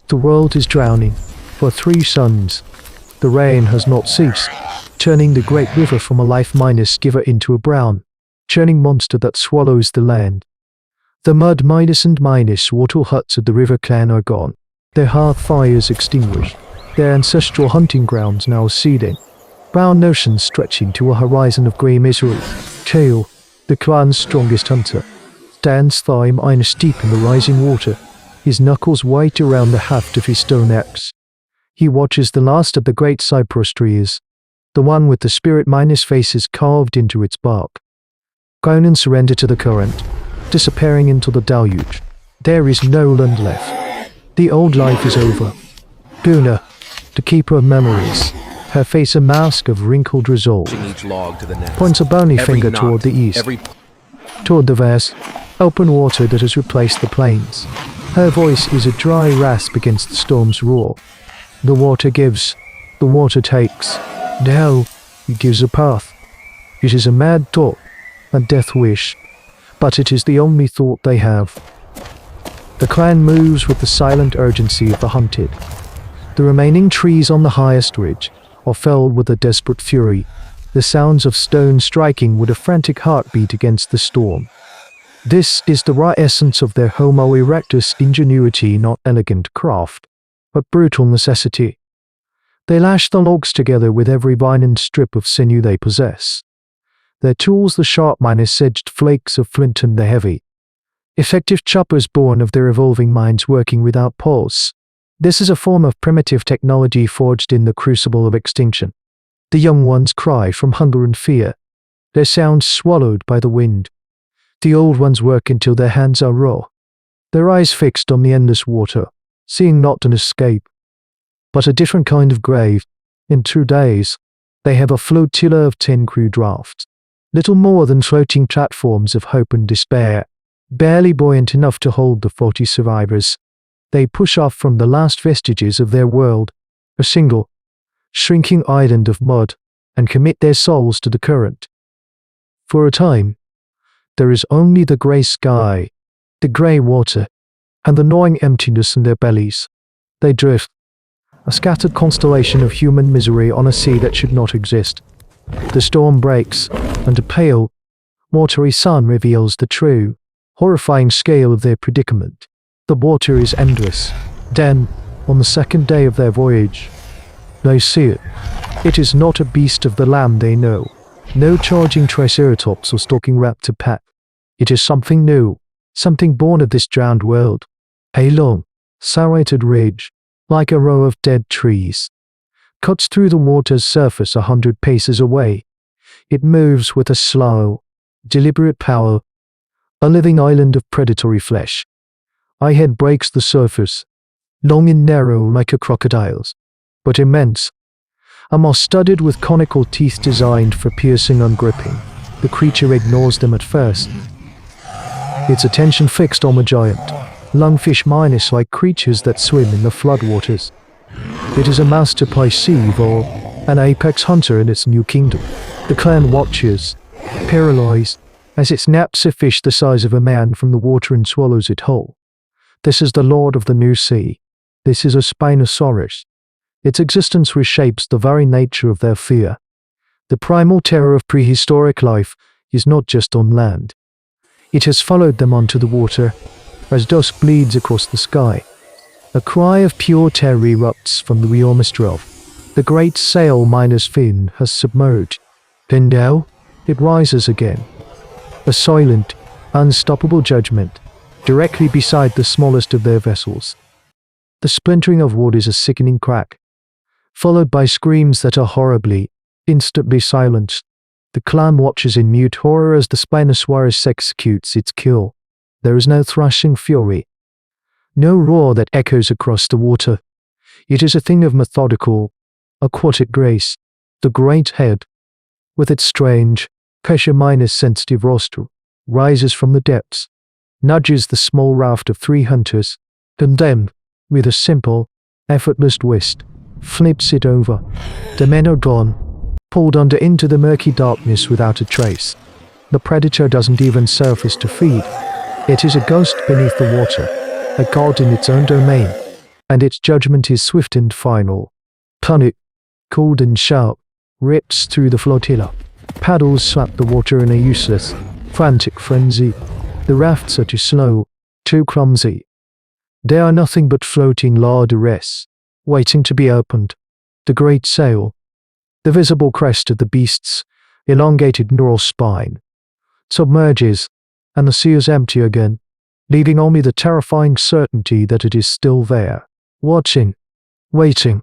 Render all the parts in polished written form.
The world is drowning. For 3 suns. The rain has not ceased, turning the great river from a life minus giver into a brown, churning monster that swallows the land. The mud minus and minus wattle huts of the river clan are gone, their hearth fires extinguished, their ancestral hunting grounds now seething, brown oceans stretching to a horizon of grey misery. Kale, the clan's strongest hunter, stands thigh minus deep in the rising water, his knuckles white around the haft of his stone axe. He watches the last of the great cypress trees, the one with the spirit minus faces carved into its bark. Gone and surrender to the current, disappearing into the deluge. There is no land left. The old life is over. Buna, the keeper of memories, her face a mask of wrinkled resolve, points a bony finger toward the east, toward the vast, open water that has replaced the plains. Her voice is a dry rasp against the storm's roar. The water gives, the water takes. Now, it gives a path. It is a mad thought, a death wish, but it is the only thought they have. The clan moves with the silent urgency of the hunted. The remaining trees on the highest ridge are felled with a desperate fury, the sounds of stone striking with a frantic heartbeat against the storm. This is the raw essence of their Homo erectus ingenuity, not elegant craft, but brutal necessity. They lash the logs together with every vine and strip of sinew they possess. Their tools the sharp minus edged flakes of flint and the heavy, effective choppers born of their evolving minds working without pause. This is a form of primitive technology forged in the crucible of extinction. The young ones cry from hunger and fear, their sounds swallowed by the wind. The old ones work until their hands are raw, their eyes fixed on the endless water, seeing not an escape, but a different kind of grave. In 2 days, they have a flotilla of 10 crude rafts, little more than floating platforms of hope and despair, barely buoyant enough to hold the 40 survivors. They push off from the last vestiges of their world, a single, shrinking island of mud, and commit their souls to the current. For a time, there is only the grey sky, the grey water, and the gnawing emptiness in their bellies. They drift, a scattered constellation of human misery on a sea that should not exist. The storm breaks, and a pale, watery sun reveals the true, horrifying scale of their predicament. The water is endless. Then, on the 2nd day of their voyage, they see it. It is not a beast of the land they know, no charging triceratops or stalking raptor pack. It is something new, something born of this drowned world. A long, serrated ridge, like a row of dead trees, cuts through the water's surface 100 paces away. It moves with a slow, deliberate power, a living island of predatory flesh. Eye head breaks the surface, long and narrow like a crocodile's, but immense, a maw studded with conical teeth designed for piercing and gripping. The creature ignores them at first, its attention fixed on the giant, lungfish minus like creatures that swim in the floodwaters. It is a master pisceve or an apex hunter in its new kingdom. The clan watches, paralyzed, as it snaps a fish the size of a man from the water and swallows it whole. This is the lord of the new sea. This is a Spinosaurus. Its existence reshapes the very nature of their fear. The primal terror of prehistoric life is not just on land. It has followed them onto the water, as dusk bleeds across the sky. A cry of pure terror erupts from the Weaponized. The great sail minus fin has submerged. Then now, it rises again. A silent, unstoppable judgment, directly beside the smallest of their vessels. The splintering of wood is a sickening crack, followed by screams that are horribly, instantly silenced. The clan watches in mute horror as the Spinosaurus executes its kill. There is no thrashing fury, no roar that echoes across the water. It is a thing of methodical, aquatic grace. The great head, with its strange, pressure minus sensitive rostral, rises from the depths, nudges the small raft of 3 hunters, and then, with a simple, effortless twist, flips it over. The men are gone, pulled under into the murky darkness without a trace. The predator doesn't even surface to feed. It is a ghost beneath the water, a god in its own domain. and its judgment is swift and final. Panic, cold and sharp, rips through the flotilla. Paddles slap the water in a useless, frantic frenzy. The rafts are too slow, too clumsy. They are nothing but floating larderettes, waiting to be opened. The great sail, the visible crest of the beast's elongated neural spine, submerges, and the sea is empty again, leaving only the terrifying certainty that it is still there, watching, waiting.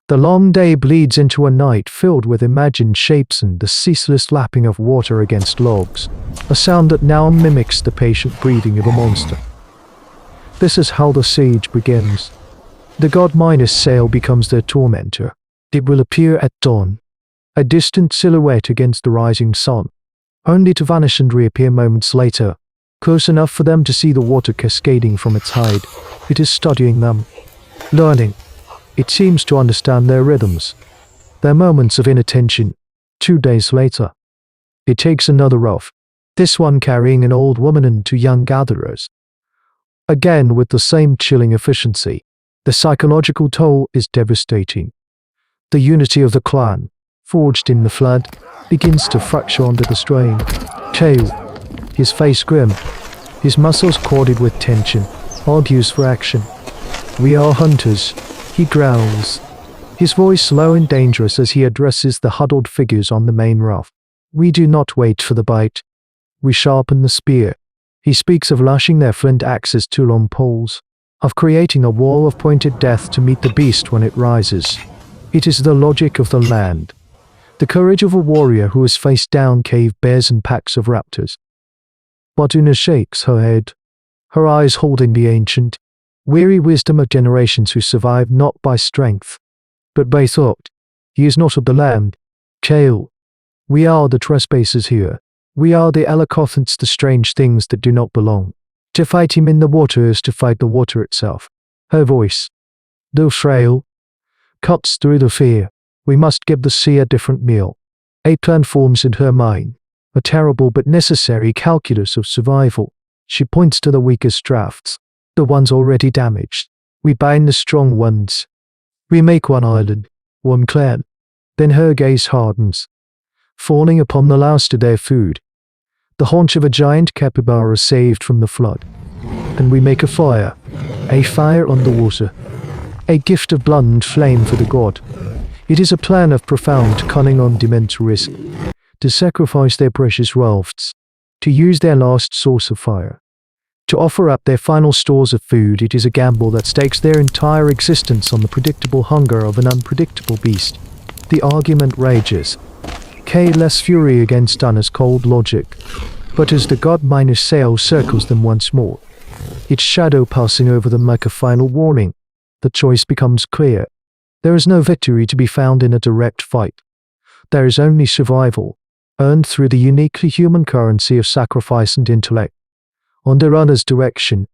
The long day bleeds into a night filled with imagined shapes and the ceaseless lapping of water against logs, a sound that now mimics the patient breathing of a monster. This is how the siege begins. The god-minus sail becomes their tormentor. It will appear at dawn, a distant silhouette against the rising sun, only to vanish and reappear moments later, close enough for them to see the water cascading from its hide. It is studying them, learning. It seems to understand their rhythms, their moments of inattention. 2 days later, it takes another raft, this one carrying an old woman and 2 young gatherers. Again with the same chilling efficiency. The psychological toll is devastating. The unity of the clan, forged in the flood, begins to fracture under the strain. Kale, his face grim, his muscles corded with tension, argues for action. "We are hunters," he growls, his voice low and dangerous as he addresses the huddled figures on the main raft. "We do not wait for the bite. We sharpen the spear." He speaks of lashing their flint axes to long poles, of creating a wall of pointed death to meet the beast when it rises. It is the logic of the land, the courage of a warrior who has faced down cave bears and packs of raptors. But Una shakes her head, her eyes holding the ancient, weary wisdom of generations who survived not by strength, but by thought. He is not of the land. Kale, we are the trespassers here. We are the Alakothants, the strange things that do not belong. To fight him in the water is to fight the water itself. Her voice, though frail, cuts through the fear. We must give the sea a different meal. A plan forms in her mind, a terrible but necessary calculus of survival. She points to the weakest rafts, the ones already damaged. We bind the strong ones. We make one island, one clan. Then her gaze hardens, falling upon the last of their food, the haunch of a giant capybara saved from the flood. And we make a fire underwater, a gift of blood and flame for the god. It is a plan of profound cunning on immense risk, to sacrifice their precious rafts, to use their last source of fire, to offer up their final stores of food. It is a gamble that stakes their entire existence on the predictable hunger of an unpredictable beast. The argument rages. K less fury against Anna's cold logic, but as the god-minus sail circles them once more, its shadow passing over them like a final warning, the choice becomes clear. There is no victory to be found in a direct fight. There is only survival, earned through the uniquely human currency of sacrifice and intellect. Under Anna's direction,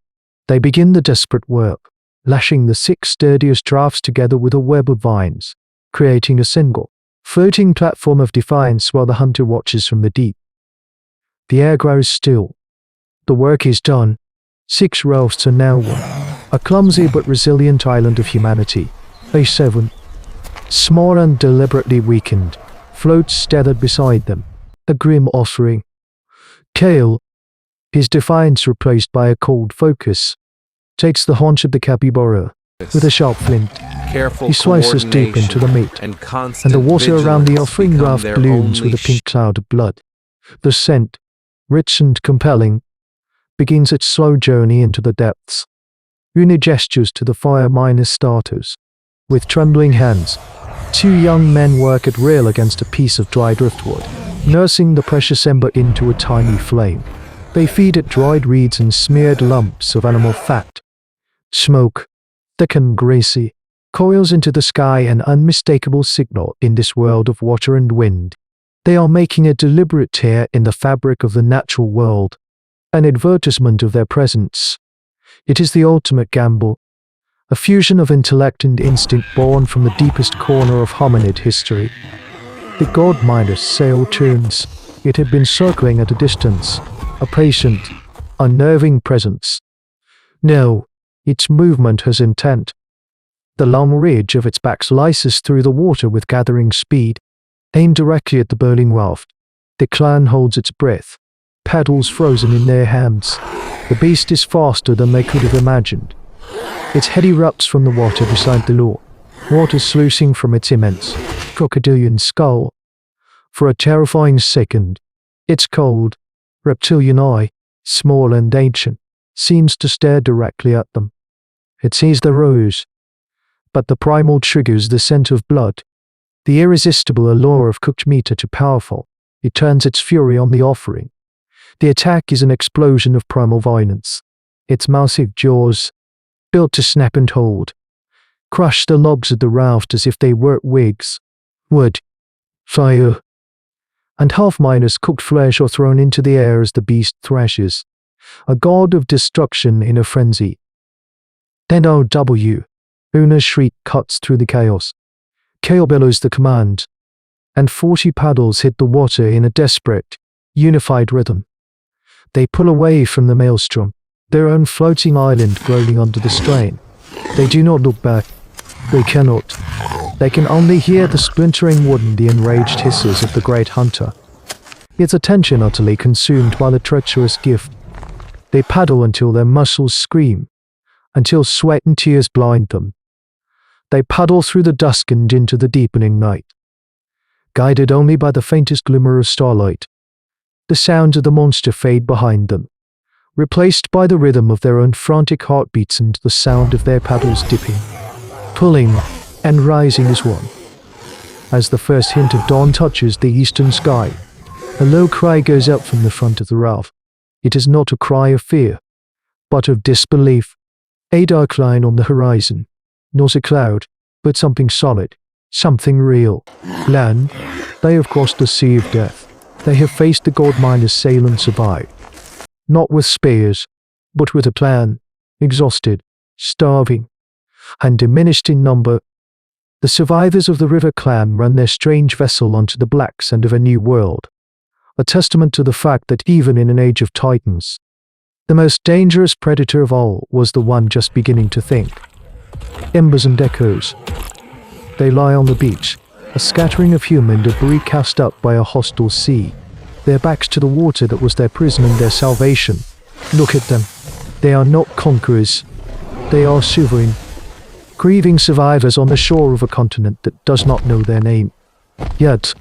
they begin the desperate work, lashing the 6 sturdiest drafts together with a web of vines, creating a single, floating platform of defiance while the hunter watches from the deep. The air grows still. The work is done. 6 rafts are now one, a clumsy but resilient island of humanity. A7, small and deliberately weakened, floats tethered beside them, a grim offering. Kale, his defiance replaced by a cold focus, takes the haunch of the capybara with a sharp flint. He slices deep into the meat, and the water around the offering raft blooms with a pink cloud of blood. The scent, rich and compelling, begins its slow journey into the depths. Una gestures to the fire starters. With trembling hands, 2 young men work at rail against a piece of dry driftwood, nursing the precious ember into a tiny flame. They feed it dried reeds and smeared lumps of animal fat. Smoke, thick and greasy, coils into the sky, an unmistakable signal in this world of water and wind. They are making a deliberate tear in the fabric of the natural world, an advertisement of their presence. It is the ultimate gamble, a fusion of intellect and instinct born from the deepest corner of hominid history. The god-minus sail turns. It had been circling at a distance, a patient, unnerving presence. Now, its movement has intent. The long ridge of its back slices through the water with gathering speed, aimed directly at the burning raft. The clan holds its breath, paddles frozen in their hands. The beast is faster than they could have imagined. Its head erupts from the water beside the law, water sluicing from its immense, crocodilian skull. For a terrifying second, its cold, reptilian eye, small and ancient, seems to stare directly at them. It sees the rose, but the primal triggers the scent of blood. The irresistible allure of cooked meat are too powerful. It turns its fury on the offering. The attack is an explosion of primal violence. Its massive jaws, built to snap and hold, crush the logs of the raft as if they were twigs. Wood, fire, and half-minus cooked flesh are thrown into the air as the beast thrashes, a god of destruction in a frenzy. Then O.W. Una's shriek cuts through the chaos. Kale bellows the command, and 40 paddles hit the water in a desperate, unified rhythm. They pull away from the maelstrom, their own floating island groaning under the strain. They do not look back. They cannot. They can only hear the splintering wood and the enraged hisses of the great hunter, its attention utterly consumed by the treacherous gift. They paddle until their muscles scream, until sweat and tears blind them. They paddle through the dusk and into the deepening night, guided only by the faintest glimmer of starlight. The sounds of the monster fade behind them, replaced by the rhythm of their own frantic heartbeats and the sound of their paddles dipping, pulling, and rising as one. As the first hint of dawn touches the eastern sky, a low cry goes up from the front of the raft. It is not a cry of fear, but of disbelief. A dark line on the horizon, not a cloud, but something solid, something real. Land, they have crossed the sea of death. They have faced the gold-miners' sail and survived. Not with spears, but with a plan, exhausted, starving, and diminished in number. The survivors of the river clan run their strange vessel onto the black sand of a new world, a testament to the fact that even in an age of titans, the most dangerous predator of all was the one just beginning to think. Embers and echoes. They lie on the beach, a scattering of human debris cast up by a hostile sea, their backs to the water that was their prison and their salvation. Look at them. They are not conquerors. They are sovereign, grieving survivors on the shore of a continent that does not know their name. Yet,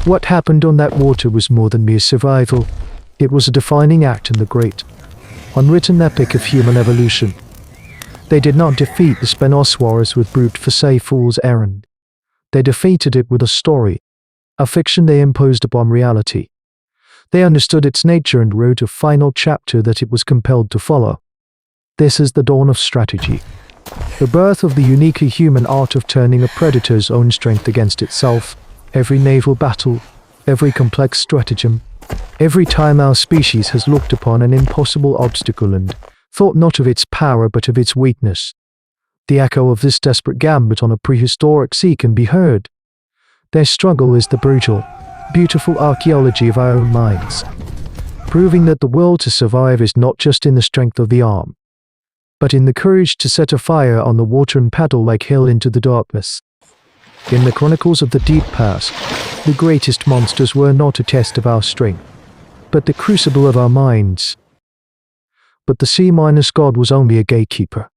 what happened on that water was more than mere survival. It was a defining act in the great, unwritten epic of human evolution. They did not defeat the Spinosaurus with brute force fool's errand. They defeated it with a story, a fiction they imposed upon reality. They understood its nature and wrote a final chapter that it was compelled to follow. This is the dawn of strategy, the birth of the uniquely human art of turning a predator's own strength against itself. Every naval battle, every complex stratagem, every time our species has looked upon an impossible obstacle and thought not of its power but of its weakness. The echo of this desperate gambit on a prehistoric sea can be heard. Their struggle is the brutal, beautiful archaeology of our own minds, proving that the will to survive is not just in the strength of the arm, but in the courage to set a fire on the water and paddle like hell into the darkness. In the chronicles of the deep past, the greatest monsters were not a test of our strength, but the crucible of our minds. But the sea-god was only a gatekeeper.